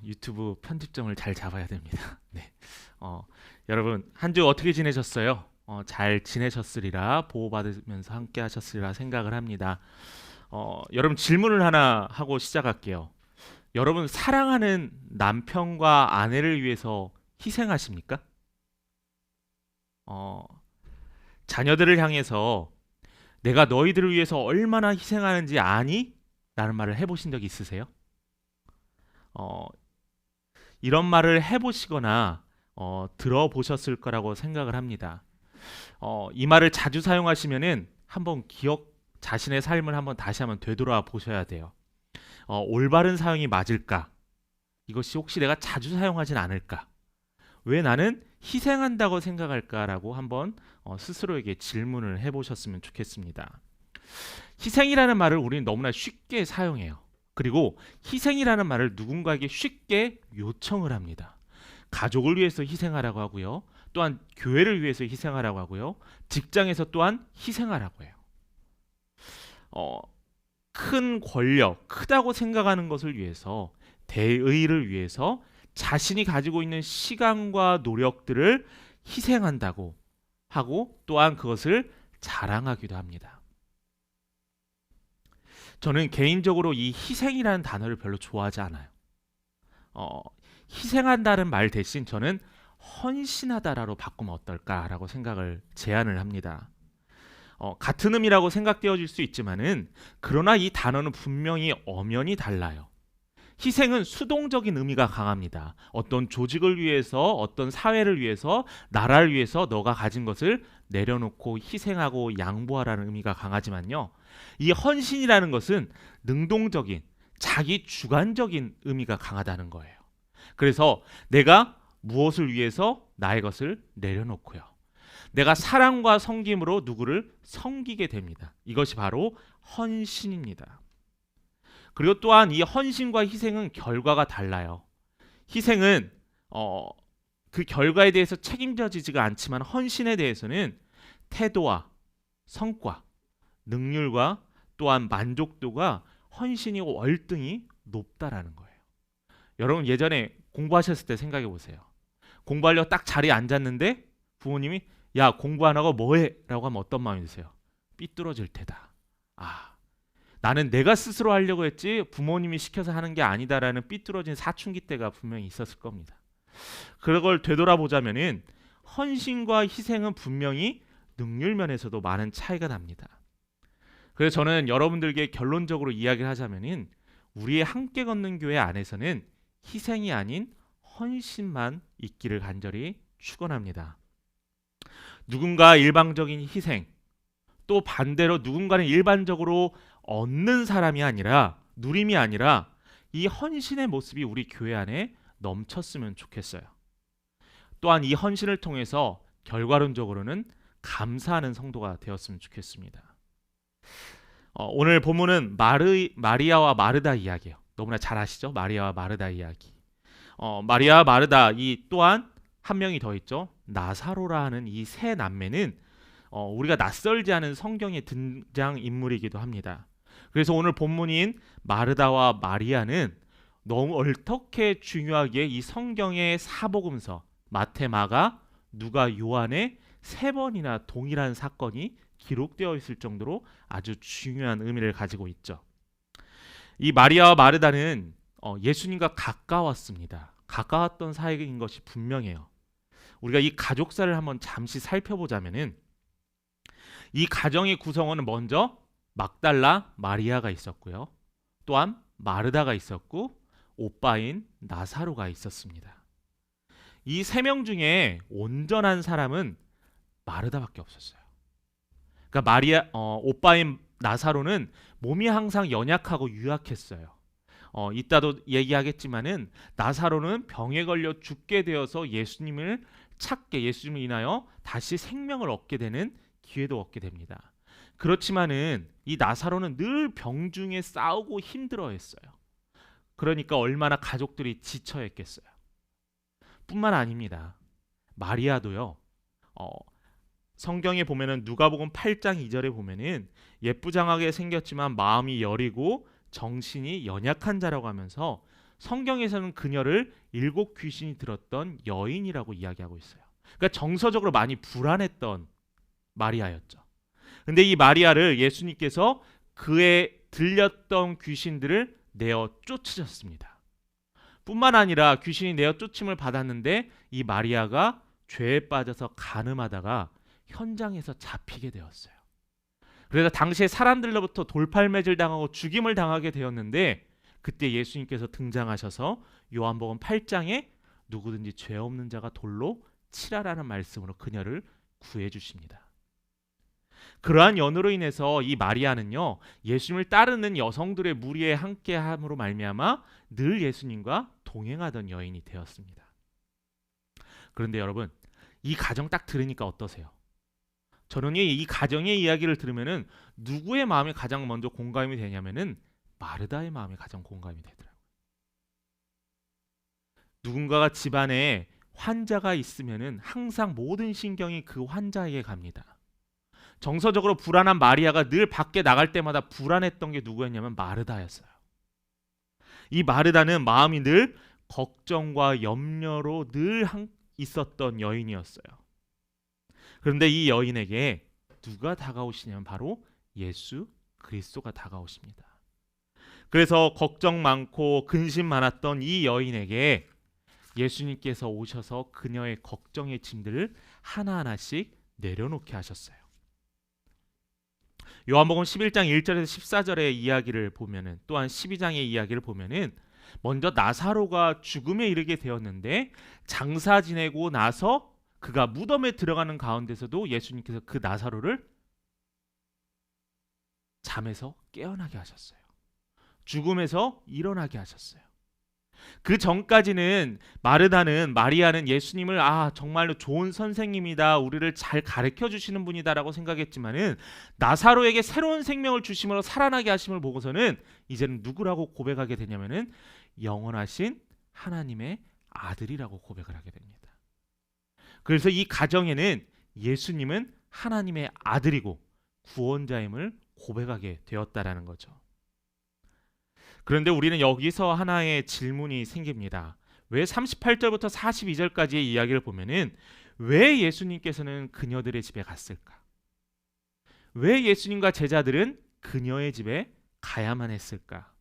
유튜브 편집점을 잘 잡아야 됩니다. 네. 어, 여러분 한 주 어떻게 지내셨어요? 잘 지내셨으리라 보호받으면서 함께 하셨으리라 생각을 합니다. 여러분 질문을 하나 하고 시작할게요. 여러분 사랑하는 남편과 아내를 위해서 희생하십니까? 어, 자녀들을 향해서 내가 너희들을 위해서 얼마나 희생하는지 아니? 라는 말을 해보신 적 있으세요? 어, 이런 말을 해보시거나 들어보셨을 거라고 생각을 합니다. 이 말을 자주 사용하시면은 한번 자신의 삶을 한번 다시 한번 되돌아 보셔야 돼요. 올바른 사용이 맞을까? 이것이 혹시 내가 자주 사용하진 않을까? 왜 나는 희생한다고 생각할까라고 한번 스스로에게 질문을 해보셨으면 좋겠습니다. 희생이라는 말을 우리는 너무나 쉽게 사용해요. 그리고 희생이라는 말을 누군가에게 쉽게 요청을 합니다. 가족을 위해서 희생하라고 하고요. 또한 교회를 위해서 희생하라고 하고요. 직장에서 또한 희생하라고 해요. 어, 큰 권력, 크다고 생각하는 것을 위해서, 대의를 위해서 자신이 가지고 있는 시간과 노력들을 희생한다고 하고 또한 그것을 자랑하기도 합니다. 저는 개인적으로 이 희생이라는 단어를 별로 좋아하지 않아요. 희생한다는 말 대신 저는 헌신하다라고 바꾸면 어떨까라고 생각을 제안을 합니다. 같은 의미라고 생각되어질 수 있지만은 그러나 이 단어는 분명히 엄연히 달라요. 희생은 수동적인 의미가 강합니다. 어떤 조직을 위해서, 어떤 사회를 위해서, 나라를 위해서 너가 가진 것을 내려놓고 희생하고 양보하라는 의미가 강하지만요. 이 헌신이라는 것은 능동적인, 자기 주관적인 의미가 강하다는 거예요. 그래서 내가 무엇을 위해서 나의 것을 내려놓고요. 내가 사랑과 섬김으로 누구를 섬기게 됩니다. 이것이 바로 헌신입니다. 그리고 또한 이 헌신과 희생은 결과가 달라요. 희생은 그 결과에 대해서 책임져지지가 않지만 헌신에 대해서는 태도와 성과, 능률과 또한 만족도가 헌신이 월등히 높다라는 거예요. 여러분 예전에 공부하셨을 때 생각해 보세요. 공부하려고 딱 자리에 앉았는데 부모님이 야 공부 안 하고 뭐해? 라고 하면 어떤 마음이 드세요? 삐뚤어질 테다. 나는 내가 스스로 하려고 했지 부모님이 시켜서 하는 게 아니다라는 삐뚤어진 사춘기 때가 분명히 있었을 겁니다. 그걸 되돌아보자면은 헌신과 희생은 분명히 능률 면에서도 많은 차이가 납니다. 그래서 저는 여러분들께 결론적으로 이야기를 하자면은 우리의 함께 걷는 교회 안에서는 희생이 아닌 헌신만 있기를 간절히 축원합니다. 누군가 일방적인 희생, 또 반대로 누군가는 일반적으로 얻는 사람이 아니라 누림이 아니라 이 헌신의 모습이 우리 교회 안에 넘쳤으면 좋겠어요. 또한 이 헌신을 통해서 결과론적으로는 감사하는 성도가 되었으면 좋겠습니다. 오늘 본문은 마리아와 마르다 이야기예요. 너무나 잘 아시죠? 마리아와 마르다 이야기. 마리아와 마르다 이 또한 한 명이 더 있죠. 나사로라 하는 이 세 남매는 우리가 낯설지 않은 성경의 등장 인물이기도 합니다. 그래서 오늘 본문인 마르다와 마리아는 너무 어떻게 중요하게 이 성경의 사복음서 마태, 마가, 누가, 요한의 세 번이나 동일한 사건이 기록되어 있을 정도로 아주 중요한 의미를 가지고 있죠. 이 마리아와 마르다는 예수님과 가까웠습니다. 가까웠던 사이인 것이 분명해요. 우리가 이 가족사를 한번 잠시 살펴보자면은 이 가정의 구성원은 먼저 막달라 마리아가 있었고요. 또한 마르다가 있었고 오빠인 나사로가 있었습니다. 이 세 명 중에 온전한 사람은 마르다밖에 없었어요. 그러니까 오빠인 나사로는 몸이 항상 연약하고 유약했어요. 이따도 얘기하겠지만은 나사로는 병에 걸려 죽게 되어서 예수님을 예수님을 인하여 다시 생명을 얻게 되는 기회도 얻게 됩니다. 그렇지만은 이 나사로는 늘 병중에 싸우고 힘들어했어요. 그러니까 얼마나 가족들이 지쳐했겠어요. 뿐만 아닙니다. 마리아도요. 성경에 보면은 누가복음 8장 2절에 보면은 예쁘장하게 생겼지만 마음이 여리고 정신이 연약한 자라고 하면서 성경에서는 그녀를 7 귀신이 들었던 여인이라고 이야기하고 있어요. 그러니까 정서적으로 많이 불안했던 마리아였죠. 근데 이 마리아를 예수님께서 그의 들렸던 귀신들을 내어 쫓으셨습니다. 뿐만 아니라 귀신이 내어 쫓음을 받았는데 이 마리아가 죄에 빠져서 간음하다가 현장에서 잡히게 되었어요. 그래서 당시에 사람들로부터 돌팔매질 당하고 죽임을 당하게 되었는데 그때 예수님께서 등장하셔서 요한복음 8장에 누구든지 죄 없는 자가 돌로 치라라는 말씀으로 그녀를 구해 주십니다. 그러한 연으로 인해서 이 마리아는요, 예수님을 따르는 여성들의 무리에 함께함으로 말미암아 늘 예수님과 동행하던 여인이 되었습니다. 그런데 여러분, 이 가정 딱 들으니까 어떠세요? 저는 이 가정의 이야기를 들으면은 누구의 마음이 가장 먼저 공감이 되냐면은 마르다의 마음이 가장 공감이 되더라고요. 누군가가 집안에 환자가 있으면은 항상 모든 신경이 그 환자에게 갑니다. 정서적으로 불안한 마리아가 늘 밖에 나갈 때마다 불안했던 게 누구였냐면 마르다였어요. 이 마르다는 마음이 늘 걱정과 염려로 늘 있었던 여인이었어요. 그런데 이 여인에게 누가 다가오시냐면 바로 예수 그리스도가 다가오십니다. 그래서 걱정 많고 근심 많았던 이 여인에게 예수님께서 오셔서 그녀의 걱정의 짐들을 하나하나씩 내려놓게 하셨어요. 요한복음 11장 1절에서 14절의 이야기를 보면은, 또한 12장의 이야기를 보면은, 먼저 나사로가 죽음에 이르게 되었는데 장사 지내고 나서 그가 무덤에 들어가는 가운데서도 예수님께서 그 나사로를 잠에서 깨어나게 하셨어요. 죽음에서 일어나게 하셨어요. 그 전까지는 마리아는 예수님을 정말로 좋은 선생님이다, 우리를 잘 가르쳐 주시는 분이다라고 생각했지만은 나사로에게 새로운 생명을 주심으로 살아나게 하심을 보고서는 이제는 누구라고 고백하게 되냐면은 영원하신 하나님의 아들이라고 고백을 하게 됩니다. 그래서 이 가정에는 예수님은 하나님의 아들이고 구원자임을 고백하게 되었다라는 거죠. 그런데 우리는 여기서 하나의 질문이 생깁니다. 왜 38절부터 42절까지의 이야기를 보면은 왜 예수님께서는 그녀들의 집에 갔을까? 왜 예수님과 제자들은 그녀의 집에 가야만 했을까?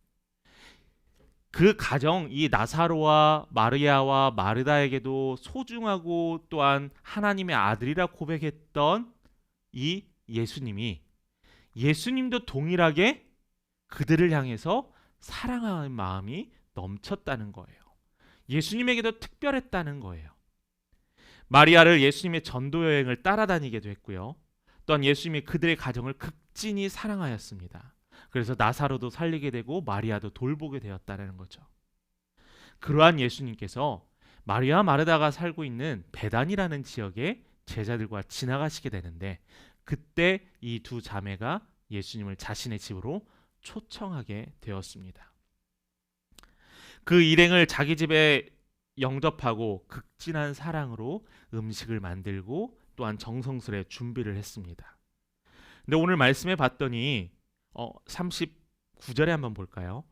그 가정, 이 나사로와 마리아와 마르다에게도 소중하고 또한 하나님의 아들이라 고백했던 이 예수님도 동일하게 그들을 향해서 사랑하는 마음이 넘쳤다는 거예요. 예수님에게도 특별했다는 거예요. 마리아를 예수님의 전도 여행을 따라다니게도 했고요. 또한 예수님이 그들의 가정을 극진히 사랑하였습니다. 그래서 나사로도 살리게 되고 마리아도 돌보게 되었다는 거죠. 그러한 예수님께서 마리아 마르다가 살고 있는 베단이라는 지역에 제자들과 지나가시게 되는데 그때 이 두 자매가 예수님을 자신의 집으로 초청하게 되었습니다. 그 일행을 자기 집에 영접하고 극진한 사랑으로 음식을 만들고 또한 정성스레 준비를 했습니다. 근데 오늘 말씀에 봤더니 39절에 한번 볼까요?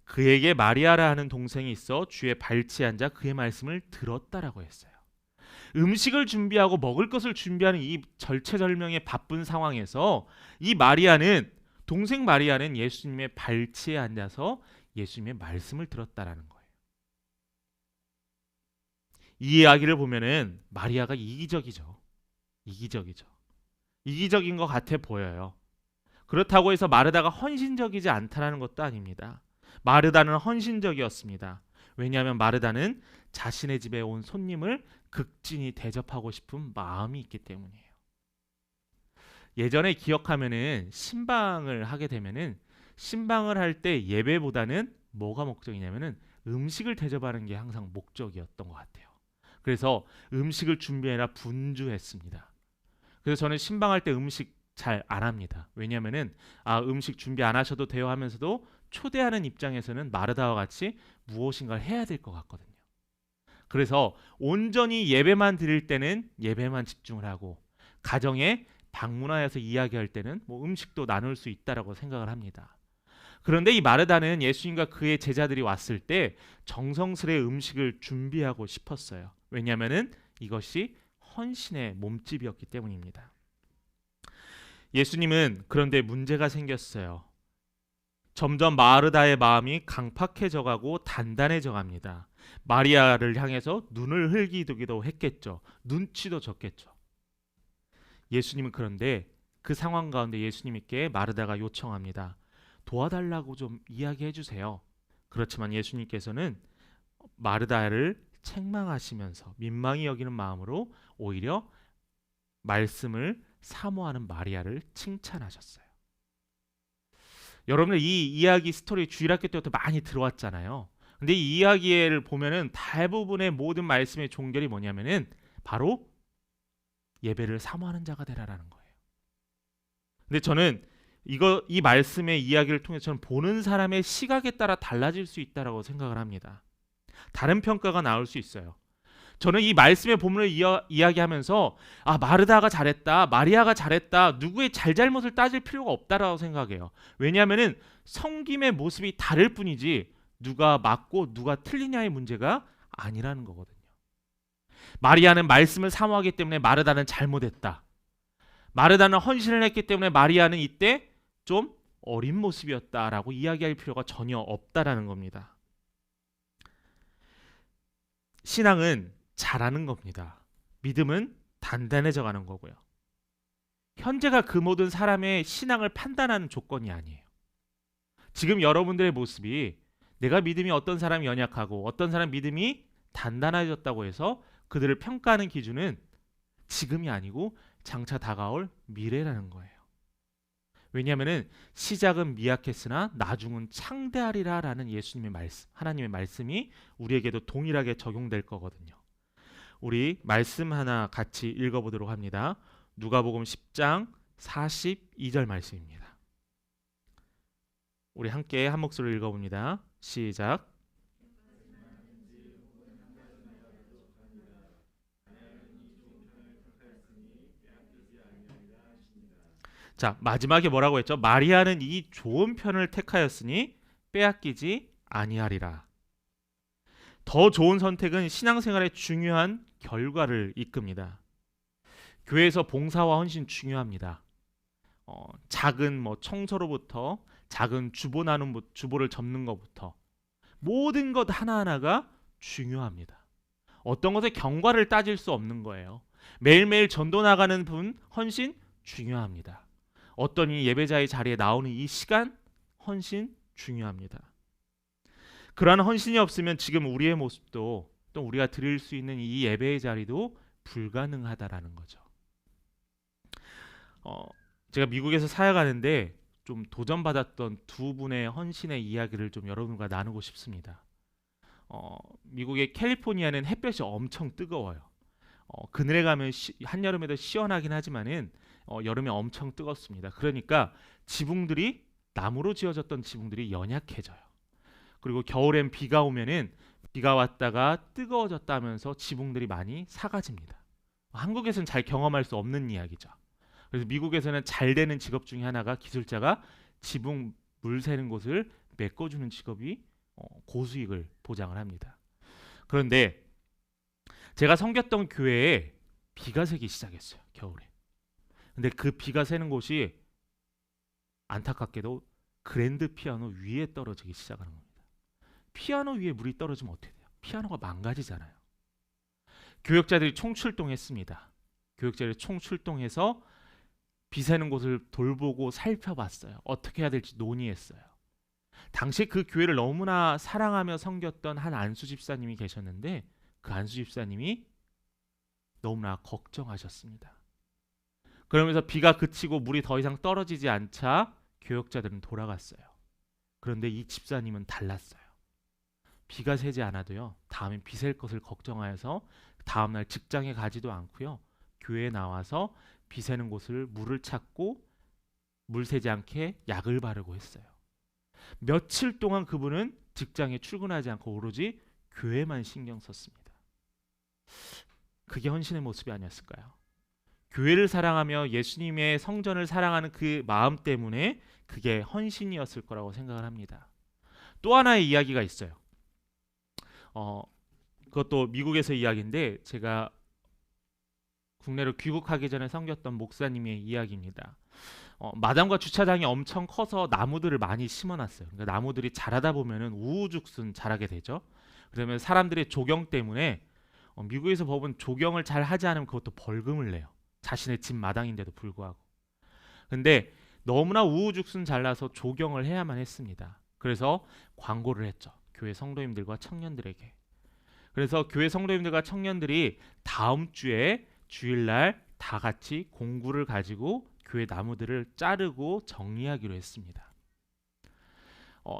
그에게 마리아라 하는 동생이 있어 주의 발치에 앉아 그의 말씀을 들었다라고 했어요. 음식을 준비하고 먹을 것을 준비하는 이 절체절명의 바쁜 상황에서 이 동생 마리아는 예수님의 발치에 앉아서 예수님의 말씀을 들었다라는 거예요. 이 이야기를 보면은 마리아가 이기적이죠. 이기적인 것 같아 보여요. 그렇다고 해서 마르다가 헌신적이지 않다라는 것도 아닙니다. 마르다는 헌신적이었습니다. 왜냐하면 마르다는 자신의 집에 온 손님을 극진히 대접하고 싶은 마음이 있기 때문이에요. 예전에 기억하면은 신방을 하게 되면은 신방을 할 때 예배보다는 뭐가 목적이냐면은 음식을 대접하는 게 항상 목적이었던 것 같아요. 그래서 음식을 준비해라 분주했습니다. 그래서 저는 신방할 때 음식 잘 안 합니다. 왜냐하면은 음식 준비 안 하셔도 돼요 하면서도 초대하는 입장에서는 마르다와 같이 무엇인가를 해야 될 것 같거든요. 그래서 온전히 예배만 드릴 때는 예배만 집중을 하고 가정에 방문하여서 이야기할 때는 음식도 나눌 수 있다라고 생각을 합니다. 그런데 이 마르다는 예수님과 그의 제자들이 왔을 때 정성스레 음식을 준비하고 싶었어요. 왜냐하면은 이것이 헌신의 몸집이었기 때문입니다. 예수님은 그런데 문제가 생겼어요. 점점 마르다의 마음이 강팍해져 가고 단단해져 갑니다. 마리아를 향해서 눈을 흘기도 했겠죠. 눈치도 줬겠죠. 예수님은 그런데 그 상황 가운데 예수님께 마르다가 요청합니다. 도와달라고 좀 이야기해 주세요. 그렇지만 예수님께서는 마르다를 책망하시면서 민망히 여기는 마음으로 오히려 말씀을 사모하는 마리아를 칭찬하셨어요. 여러분들 이 이야기 스토리 주일학교 때부터 많이 들어왔잖아요. 근데 이 이야기를 보면은 대부분의 모든 말씀의 종결이 뭐냐면은 바로 예배를 사모하는 자가 되라라는 거예요. 근데 저는 이 말씀의 이야기를 통해서 저는 보는 사람의 시각에 따라 달라질 수 있다라고 생각을 합니다. 다른 평가가 나올 수 있어요. 저는 이 말씀의 본문을 이야기하면서 마르다가 잘했다, 마리아가 잘했다, 누구의 잘잘못을 따질 필요가 없다라고 생각해요. 왜냐하면은 섬김의 모습이 다를 뿐이지 누가 맞고 누가 틀리냐의 문제가 아니라는 거거든요. 마리아는 말씀을 사모하기 때문에 마르다는 잘못했다. 마르다는 헌신을 했기 때문에 마리아는 이때 좀 어린 모습이었다라고 이야기할 필요가 전혀 없다라는 겁니다. 신앙은 잘하는 겁니다. 믿음은 단단해져 가는 거고요. 현재가 그 모든 사람의 신앙을 판단하는 조건이 아니에요. 지금 여러분들의 모습이 내가 믿음이 어떤 사람이 연약하고 어떤 사람 믿음이 단단해졌다고 해서 그들을 평가하는 기준은 지금이 아니고 장차 다가올 미래라는 거예요. 왜냐하면은 시작은 미약했으나 나중은 창대하리라라는 예수님의 말씀, 하나님의 말씀이 우리에게도 동일하게 적용될 거거든요. 우리 말씀 하나 같이 읽어보도록 합니다. 누가복음 10장 42절 말씀입니다. 우리 함께 한 목소리로 읽어봅니다. 시작. 자, 마지막에 뭐라고 했죠? 마리아는 이 좋은 편을 택하였으니 빼앗기지 아니하리라. 더 좋은 선택은 신앙생활의 중요한 결과를 이끕니다. 교회에서 봉사와 헌신 중요합니다. 작은 청소로부터 작은 주보를 접는 것부터 모든 것 하나하나가 중요합니다. 어떤 것에 경과를 따질 수 없는 거예요. 매일매일 전도 나가는 분 헌신 중요합니다. 어떤 이 예배자의 자리에 나오는 이 시간 헌신 중요합니다. 그러한 헌신이 없으면 지금 우리의 모습도 또 우리가 드릴 수 있는 이 예배의 자리도 불가능하다라는 거죠. 제가 미국에서 사역하는데 좀 도전받았던 두 분의 헌신의 이야기를 좀 여러분과 나누고 싶습니다. 미국의 캘리포니아는 햇볕이 엄청 뜨거워요. 그늘에 가면 한여름에도 시원하긴 하지만은 여름에 엄청 뜨겁습니다. 그러니까 지붕들이 나무로 지어졌던 지붕들이 연약해져요. 그리고 겨울엔 비가 오면은 비가 왔다가 뜨거워졌다 하면서 지붕들이 많이 사가집니다. 한국에서는 잘 경험할 수 없는 이야기죠. 그래서 미국에서는 잘 되는 직업 중에 하나가 기술자가 지붕 물 새는 곳을 메꿔주는 직업이 고수익을 보장을 합니다. 그런데 제가 섬겼던 교회에 비가 새기 시작했어요. 겨울에. 근데 그 비가 새는 곳이 안타깝게도 그랜드 피아노 위에 떨어지기 시작하는 겁니다. 피아노 위에 물이 떨어지면 어떻게 돼요? 피아노가 망가지잖아요. 교역자들이 총출동했습니다. 교역자들이 총출동해서 비 새는 곳을 돌보고 살펴봤어요. 어떻게 해야 될지 논의했어요. 당시 그 교회를 너무나 사랑하며 섬겼던 한 안수 집사님이 계셨는데 그 안수 집사님이 너무나 걱정하셨습니다. 그러면서 비가 그치고 물이 더 이상 떨어지지 않자 교역자들은 돌아갔어요. 그런데 이 집사님은 달랐어요. 비가 새지 않아도요. 다음엔 비 셀 것을 걱정하여서 다음날 직장에 가지도 않고요. 교회에 나와서 비 새는 곳을 물을 찾고 물 새지 않게 약을 바르고 했어요. 며칠 동안 그분은 직장에 출근하지 않고 오로지 교회만 신경 썼습니다. 그게 헌신의 모습이 아니었을까요? 교회를 사랑하며 예수님의 성전을 사랑하는 그 마음 때문에 그게 헌신이었을 거라고 생각을 합니다. 또 하나의 이야기가 있어요. 그것도 미국에서 이야기인데 제가 국내로 귀국하기 전에 섬겼던 목사님의 이야기입니다. 마당과 주차장이 엄청 커서 나무들을 많이 심어놨어요. 그러니까 나무들이 자라다 보면은 우후죽순 자라게 되죠. 그러면 사람들의 조경 때문에 미국에서 법은 조경을 잘 하지 않으면 그것도 벌금을 내요. 자신의 집 마당인데도 불구하고. 근데 너무나 우후죽순 잘나서 조경을 해야만 했습니다. 그래서 광고를 했죠. 교회 성도님들과 청년들에게. 그래서 교회 성도님들과 청년들이 다음 주에 주일날 다 같이 공구를 가지고 교회 나무들을 자르고 정리하기로 했습니다.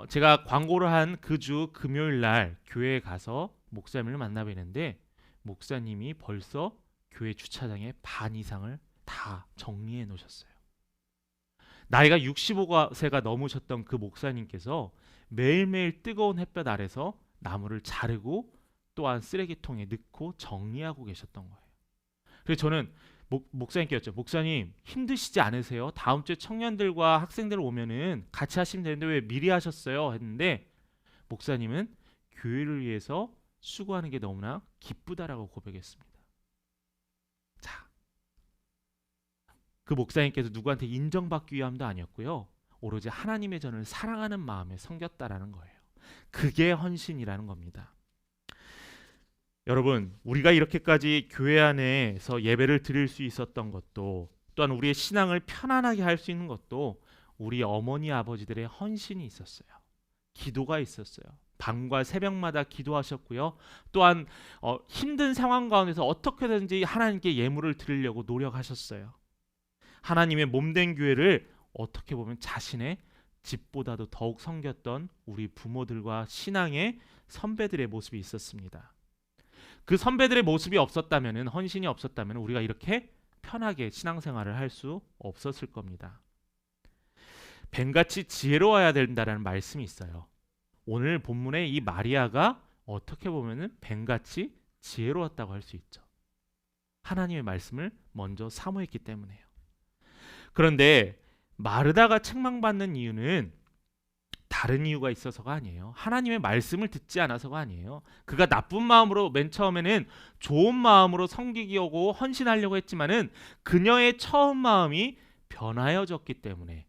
제가 광고를 한 그 주 금요일날 교회에 가서 목사님을 만나뵈는데 목사님이 벌써 교회 주차장의 반 이상을 다 정리해 놓으셨어요. 나이가 65세가 넘으셨던 그 목사님께서 매일매일 뜨거운 햇볕 아래서 나무를 자르고 또한 쓰레기통에 넣고 정리하고 계셨던 거예요. 그래서 저는 목사님께 여쭤요. 목사님 힘드시지 않으세요? 다음 주에 청년들과 학생들 오면은 같이 하시면 되는데 왜 미리 하셨어요? 했는데 목사님은 교회를 위해서 수고하는 게 너무나 기쁘다라고 고백했습니다. 자, 그 목사님께서 누구한테 인정받기 위함도 아니었고요. 오로지 하나님의 전을 사랑하는 마음에 섬겼다라는 거예요. 그게 헌신이라는 겁니다. 여러분, 우리가 이렇게까지 교회 안에서 예배를 드릴 수 있었던 것도 또한 우리의 신앙을 편안하게 할 수 있는 것도 우리 어머니 아버지들의 헌신이 있었어요. 기도가 있었어요. 밤과 새벽마다 기도하셨고요. 또한 힘든 상황 가운데서 어떻게든지 하나님께 예물을 드리려고 노력하셨어요. 하나님의 몸된 교회를 어떻게 보면 자신의 집보다도 더욱 섬겼던 우리 부모들과 신앙의 선배들의 모습이 있었습니다. 그 선배들의 모습이 없었다면, 헌신이 없었다면 우리가 이렇게 편하게 신앙생활을 할 수 없었을 겁니다. 뱀같이 지혜로워야 된다라는 말씀이 있어요. 오늘 본문에 이 마리아가 어떻게 보면은 뱀같이 지혜로웠다고 할 수 있죠. 하나님의 말씀을 먼저 사모했기 때문에요. 그런데 마르다가 책망받는 이유는 다른 이유가 있어서가 아니에요. 하나님의 말씀을 듣지 않아서가 아니에요. 그가 나쁜 마음으로 맨 처음에는 좋은 마음으로 섬기려고 헌신하려고 했지만은 그녀의 처음 마음이 변하여졌기 때문에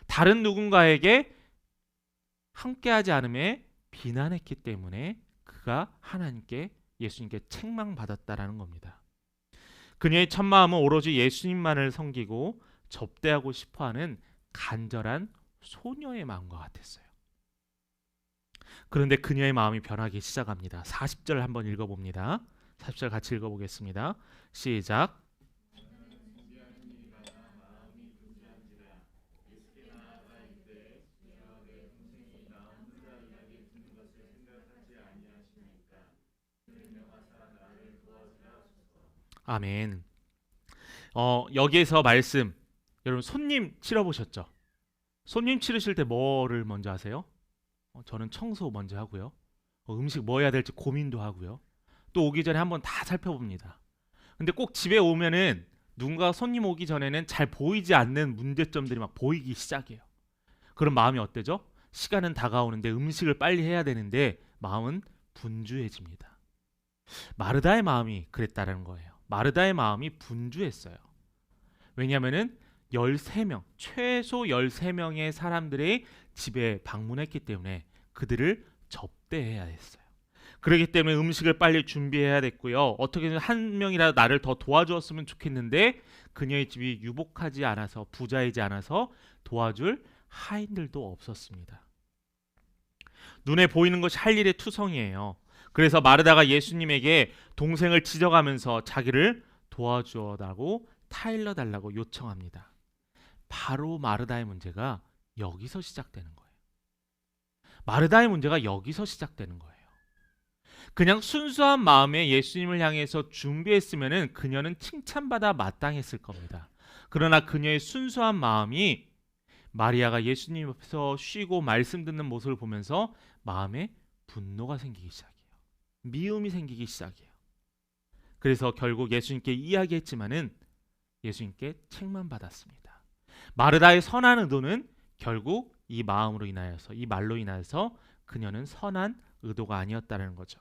다른 누군가에게 함께하지 않음에 비난했기 때문에 그가 하나님께 예수님께 책망받았다라는 겁니다. 그녀의 첫 마음은 오로지 예수님만을 섬기고 접대하고 싶어하는 간절한 소녀의 마음과 같았어요. 그런데 그녀의 마음이 변하기 시작합니다. 40절 한번 읽어봅니다. 40절 같이 읽어보겠습니다. 시작. 아멘. 여기에서 말씀, 여러분 손님 치러보셨죠? 손님 치르실 때 뭐를 먼저 하세요? 저는 청소 먼저 하고요. 음식 뭐 해야 될지 고민도 하고요. 또 오기 전에 한번 다 살펴봅니다. 근데 꼭 집에 오면은 누군가 손님 오기 전에는 잘 보이지 않는 문제점들이 막 보이기 시작해요. 그럼 마음이 어때죠? 시간은 다가오는데 음식을 빨리 해야 되는데 마음은 분주해집니다. 마르다의 마음이 그랬다는 거예요. 마르다의 마음이 분주했어요. 왜냐하면은 13명, 최소 13명의 사람들의 집에 방문했기 때문에 그들을 접대해야 했어요. 그렇기 때문에 음식을 빨리 준비해야 됐고요. 어떻게든 한 명이라도 나를 더 도와주었으면 좋겠는데 그녀의 집이 유복하지 않아서, 부자이지 않아서 도와줄 하인들도 없었습니다. 눈에 보이는 것이 할 일의 투성이에요. 그래서 마르다가 예수님에게 동생을 지적하면서 자기를 도와주어달라고 타일러 달라고 요청합니다. 바로 마르다의 문제가 여기서 시작되는 거예요. 마르다의 문제가 여기서 시작되는 거예요. 그냥 순수한 마음에 예수님을 향해서 준비했으면은 그녀는 칭찬받아 마땅했을 겁니다. 그러나 그녀의 순수한 마음이 마리아가 예수님 앞에서 쉬고 말씀 듣는 모습을 보면서 마음에 분노가 생기기 시작해요. 미움이 생기기 시작해요. 그래서 결국 예수님께 이야기했지만은 예수님께 책망받았습니다. 마르다의 선한 의도는 결국 이 마음으로 인하여서, 이 말로 인하여서 그녀는 선한 의도가 아니었다는 거죠.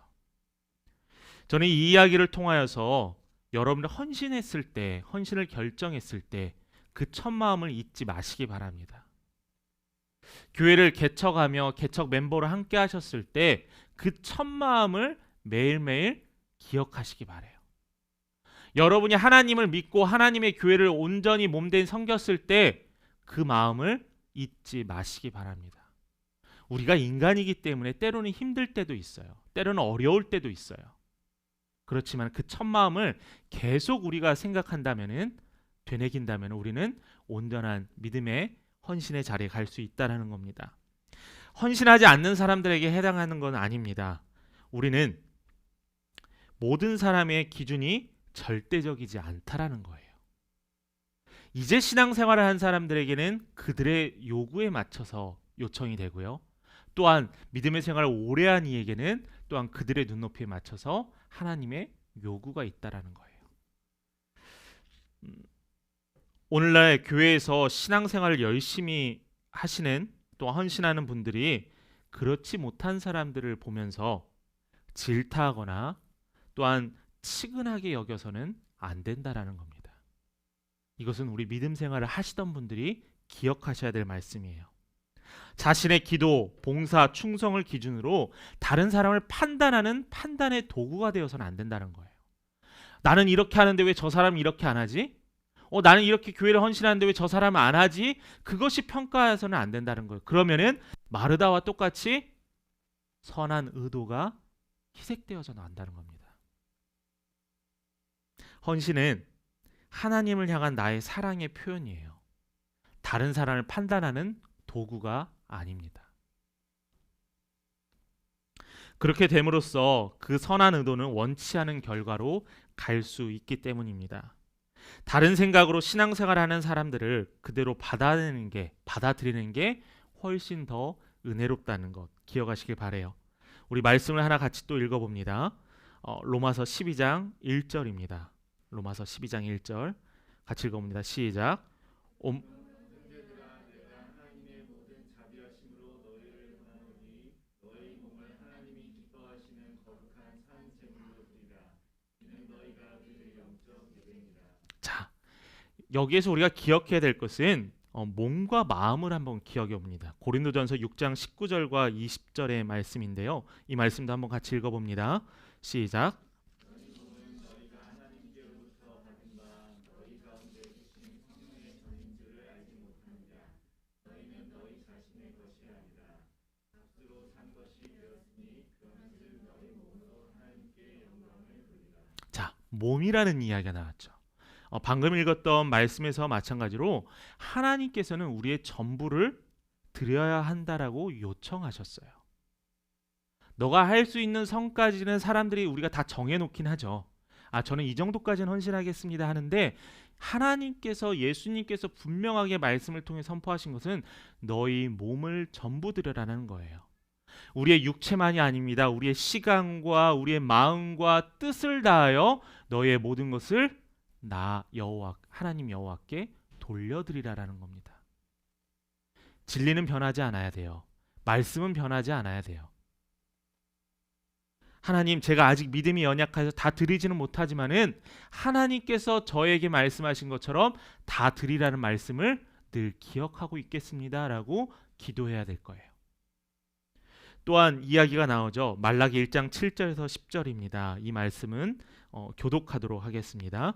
저는 이 이야기를 통하여서 여러분들 헌신했을 때, 헌신을 결정했을 때 그 첫 마음을 잊지 마시기 바랍니다. 교회를 개척하며 개척 멤버로 함께 하셨을 때 그 첫 마음을 매일매일 기억하시기 바라요. 여러분이 하나님을 믿고 하나님의 교회를 온전히 몸된 섬겼을 때 그 마음을 잊지 마시기 바랍니다. 우리가 인간이기 때문에 때로는 힘들 때도 있어요. 때로는 어려울 때도 있어요. 그렇지만 그 첫 마음을 계속 우리가 생각한다면은, 되새긴다면 우리는 온전한 믿음의 헌신의 자리에 갈 수 있다는 겁니다. 헌신하지 않는 사람들에게 해당하는 건 아닙니다. 우리는 모든 사람의 기준이 절대적이지 않다라는 거예요. 이제 신앙생활을 한 사람들에게는 그들의 요구에 맞춰서 요청이 되고요. 또한 믿음의 생활을 오래 한 이에게는 또한 그들의 눈높이에 맞춰서 하나님의 요구가 있다라는 거예요. 오늘날 교회에서 신앙생활을 열심히 하시는, 또 헌신하는 분들이 그렇지 못한 사람들을 보면서 질타하거나 또한 치근하게 여겨서는 안 된다라는 겁니다. 이것은 우리 믿음 생활을 하시던 분들이 기억하셔야 될 말씀이에요. 자신의 기도, 봉사, 충성을 기준으로 다른 사람을 판단하는 판단의 도구가 되어서는 안 된다는 거예요. 나는 이렇게 하는데 왜 저 사람은 이렇게 안 하지? 나는 이렇게 교회를 헌신하는데 왜 저 사람은 안 하지? 그것이 평가해서는 안 된다는 거예요. 그러면은 마르다와 똑같이 선한 의도가 희색되어서는 안다는 겁니다. 헌신은 하나님을 향한 나의 사랑의 표현이에요. 다른 사람을 판단하는 도구가 아닙니다. 그렇게 됨으로써 그 선한 의도는 원치 않은 결과로 갈 수 있기 때문입니다. 다른 생각으로 신앙생활하는 사람들을 그대로 받아들이는 게 훨씬 더 은혜롭다는 것 기억하시길 바래요. 우리 말씀을 하나 같이 또 읽어봅니다. 로마서 12장 1절입니다. 로마서 12장 1절 같이 읽어봅니다. 시작. 자, 여기에서 우리가 기억해야 될 것은 몸과 마음을 한번 기억해 봅니다. 고린도전서 6장 19절과 20절의 말씀인데요. 이 말씀도 한번 같이 읽어봅니다. 시작. 자, 몸이라는 이야기가 나왔죠. 방금 읽었던 말씀에서 마찬가지로 하나님께서는 우리의 전부를 드려야 한다라고 요청하셨어요. 너가 할 수 있는 선까지는 사람들이 우리가 다 정해놓긴 하죠. 저는 이 정도까지는 헌신하겠습니다 하는데, 하나님께서, 예수님께서 분명하게 말씀을 통해 선포하신 것은 너희 몸을 전부 드려라는 거예요. 우리의 육체만이 아닙니다. 우리의 시간과 우리의 마음과 뜻을 다하여 너희의 모든 것을 나 여호와, 하나님 여호와께 돌려드리라라는 겁니다. 진리는 변하지 않아야 돼요. 말씀은 변하지 않아야 돼요. 하나님, 제가 아직 믿음이 연약해서 다 드리지는 못하지만은 하나님께서 저에게 말씀하신 것처럼 다 드리라는 말씀을 늘 기억하고 있겠습니다라고 기도해야 될 거예요. 또한 이야기가 나오죠. 말라기 1장 7절에서 10절입니다. 이 말씀은 교독하도록 하겠습니다.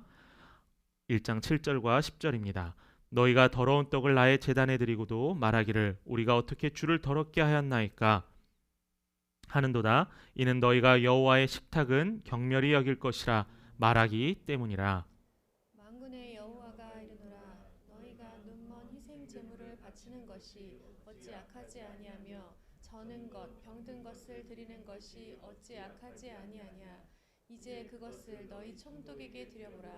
1장 7절과 10절입니다. 너희가 더러운 떡을 나의 제단에 드리고도 말하기를 우리가 어떻게 주를 더럽게 하였나이까 하는도다. 이는 너희가 여호와의 식탁은 경멸히 여길 것이라 말하기 때문이라. 만군의 여호와가 이르노라. 너희가 눈먼 희생 제물을 바치는 것이 어찌 악하지 아니하며 저는 것 병든 것을 드리는 것이 어찌 악하지 아니하냐. 이제 그것을 너희 총독에게 드려보라.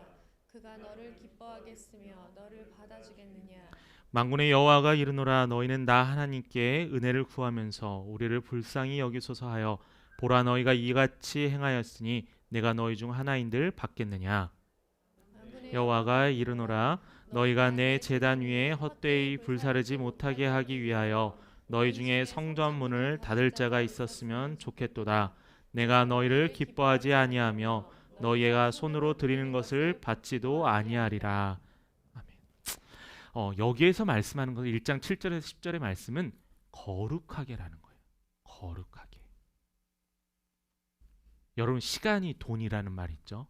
그가 너를 기뻐하겠으며 너를 받아주겠느냐. 만군의 여호와가 이르노라. 너희는 나 하나님께 은혜를 구하면서 우리를 불쌍히 여기소서 하여 보라, 너희가 이같이 행하였으니 내가 너희 중 하나인들 받겠느냐. 여호와가 이르노라. 너희가 내 제단 위에 헛되이 불사르지 못하게 하기 위하여 너희 중에 성전 문을 닫을 자가 있었으면 좋겠도다. 내가 너희를 기뻐하지 아니하며 너희가 손으로 드리는 것을 받지도 아니하리라. 아멘. 여기에서 말씀하는 것은 1장 7절에서 10절의 말씀은 거룩하게라는 거예요. 거룩하게. 여러분, 시간이 돈이라는 말 있죠?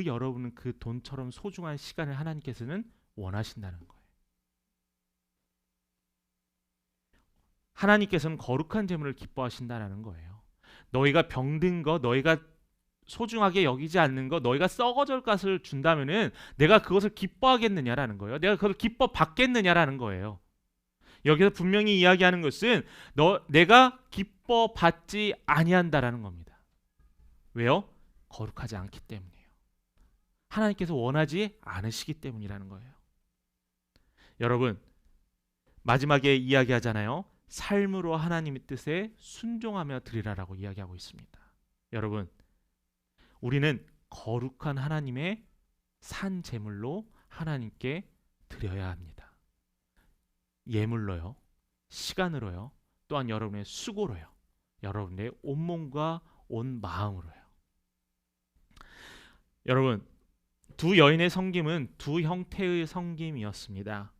여러분은 그 돈처럼 소중한 시간을 하나님께서는 원하신다는 거예요. 하나님께서는 거룩한 재물을 기뻐하신다는 거예요. 너희가 병든 거, 너희가 소중하게 여기지 않는 거, 너희가 썩어질 것을 준다면은 내가 그것을 기뻐하겠느냐라는 거예요. 내가 그걸 기뻐 받겠느냐라는 거예요. 여기서 분명히 이야기하는 것은 내가 기뻐 받지 아니한다라는 겁니다. 왜요? 거룩하지 않기 때문이에요. 하나님께서 원하지 않으시기 때문이라는 거예요. 여러분, 마지막에 이야기하잖아요. 삶으로 하나님의 뜻에 순종하며 드리라라고 이야기하고 있습니다. 여러분, 우리는 거룩한 하나님의 산 제물로 하나님께 드려야 합니다. 예물로요, 시간으로요, 또한 여러분의 수고로요, 여러분의 온몸과 온 마음으로요. 여러분, 두 여인의 섬김은 두 형태의 섬김이었습니다.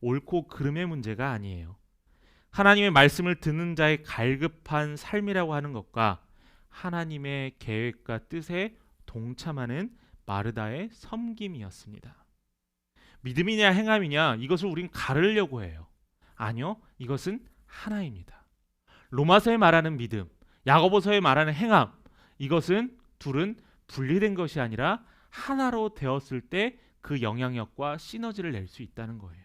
옳고 그름의 문제가 아니에요. 하나님의 말씀을 듣는 자의 갈급한 삶이라고 하는 것과 하나님의 계획과 뜻에 동참하는 마르다의 섬김이었습니다. 믿음이냐 행함이냐, 이것을 우린 가르려고 해요. 아니요, 이것은 하나입니다. 로마서에 말하는 믿음, 야고보서에 말하는 행함, 이것은 둘은 분리된 것이 아니라 하나로 되었을 때 그 영향력과 시너지를 낼 수 있다는 거예요.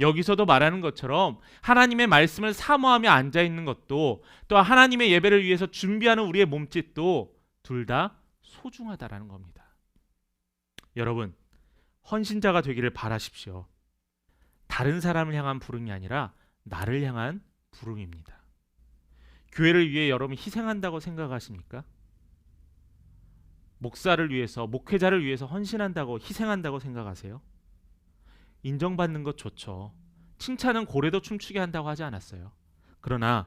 여기서도 말하는 것처럼 하나님의 말씀을 사모하며 앉아있는 것도, 또 하나님의 예배를 위해서 준비하는 우리의 몸짓도 둘 다 소중하다라는 겁니다. 여러분, 헌신자가 되기를 바라십시오. 다른 사람을 향한 부름이 아니라 나를 향한 부름입니다. 교회를 위해 여러분 희생한다고 생각하십니까? 목사를 위해서, 목회자를 위해서 헌신한다고, 희생한다고 생각하세요? 인정받는 것 좋죠. 칭찬은 고래도 춤추게 한다고 하지 않았어요. 그러나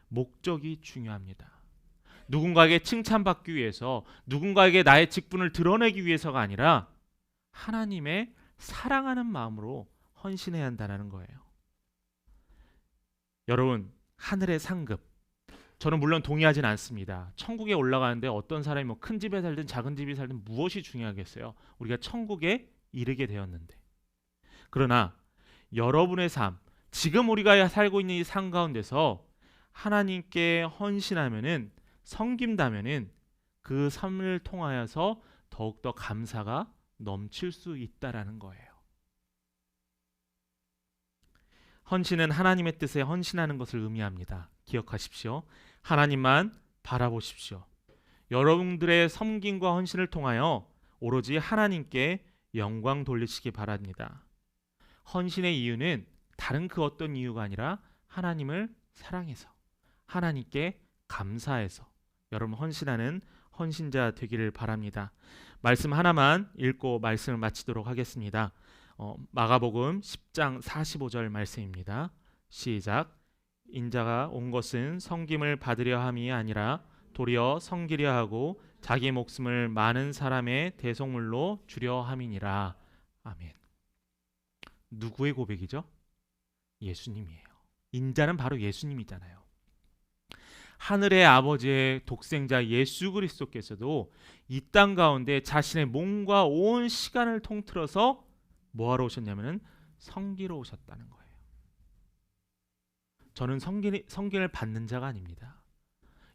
목적이 중요합니다. 누군가에게 칭찬받기 위해서, 누군가에게 나의 직분을 드러내기 위해서가 아니라 하나님의 사랑하는 마음으로 헌신해야 한다는 거예요. 여러분, 하늘의 상급, 저는 물론 동의하진 않습니다. 천국에 올라가는데 어떤 사람이 뭐 큰 집에 살든 작은 집에 살든 무엇이 중요하겠어요? 우리가 천국에 이르게 되었는데. 그러나 여러분의 삶, 지금 우리가 살고 있는 이 삶 가운데서 하나님께 헌신하면은, 섬긴다면은 그 삶을 통하여서 더욱더 감사가 넘칠 수 있다라는 거예요. 헌신은 하나님의 뜻에 헌신하는 것을 의미합니다. 기억하십시오. 하나님만 바라보십시오. 여러분들의 섬김과 헌신을 통하여 오로지 하나님께 영광 돌리시기 바랍니다. 헌신의 이유는 다른 그 어떤 이유가 아니라 하나님을 사랑해서, 하나님께 감사해서 여러분 헌신하는 헌신자 되기를 바랍니다. 말씀 하나만 읽고 말씀을 마치도록 하겠습니다. 마가복음 10장 45절 말씀입니다. 시작. 인자가 온 것은 섬김을 받으려 함이 아니라 도리어 섬기려 하고 자기 목숨을 많은 사람의 대속물로 주려 함이니라. 아멘. 누구의 고백이죠? 예수님이에요. 인자는 바로 예수님이잖아요. 하늘의 아버지의 독생자 예수 그리스도께서도 이 땅 가운데 자신의 몸과 온 시간을 통틀어서 뭐하러 오셨냐면은 섬기러 오셨다는 거예요. 저는 섬김을 받는 자가 아닙니다.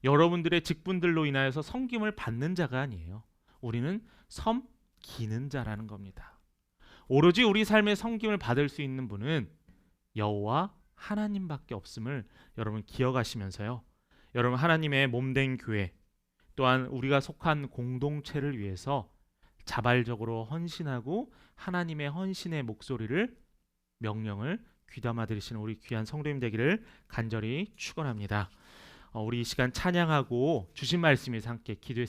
여러분들의 직분들로 인하여서 섬김을 받는 자가 아니에요. 우리는 섬기는 자라는 겁니다. 오로지 우리 삶의 섬김을 받을 수 있는 분은 여호와 하나님밖에 없음을 여러분 기억하시면서요. 여러분, 하나님의 몸된 교회, 또한 우리가 속한 공동체를 위해서 자발적으로 헌신하고 하나님의 헌신의 목소리를, 명령을 귀담아 들으시는 우리 귀한 성도님 되기를 간절히 축원합니다. 우리 이 시간 찬양하고 주신 말씀에서 함께 기도했습니다.